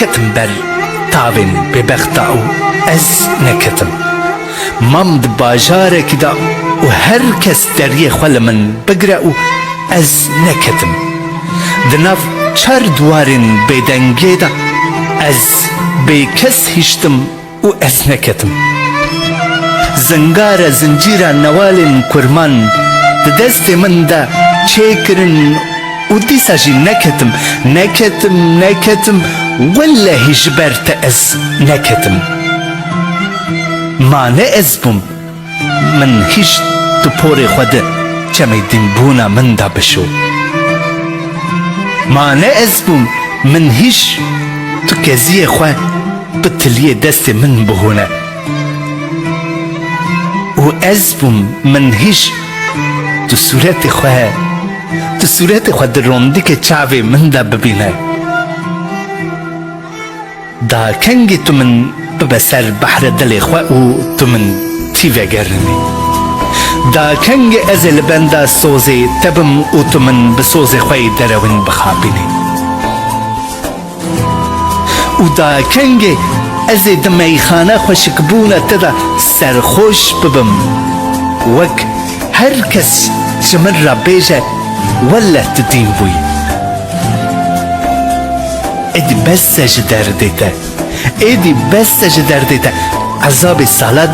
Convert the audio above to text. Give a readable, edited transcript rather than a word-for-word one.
کتم بر تاوین ببختا و از نکتم مام د باجاره کدا و هر کس دریه خوال من بگره و از نکتم دناف چار دوارین بیدنگی دا از بی کس هیشتم و از نکتم زنگار زنجیر نوالین کرمان د دست من دا چیکرن و دیسا جی نکتم والله جبرت از نکتم ما نه از بوم من هیچ تو پور خود چمی دین بونا من دا بشو ما نه از بوم من هیچ تو کزی خواه بطلیه دست من بهونه و از بوم من هیچ تو صورت خواه در روندی که چاوی من دا ببینه دا کنگی تو من ببسر بحر دل خواه و تو من تیوه گرنی دا کنگی از لبنده سوزی تبم و تو من بسوز خواه درون بخابینی و دا کنگی از دمی خانه خوشکبونه تدا سرخوش ببم وک هر کس جمن را بیجه ولا تدين بوي ادي بس جدار ديتا عذاب الصلاة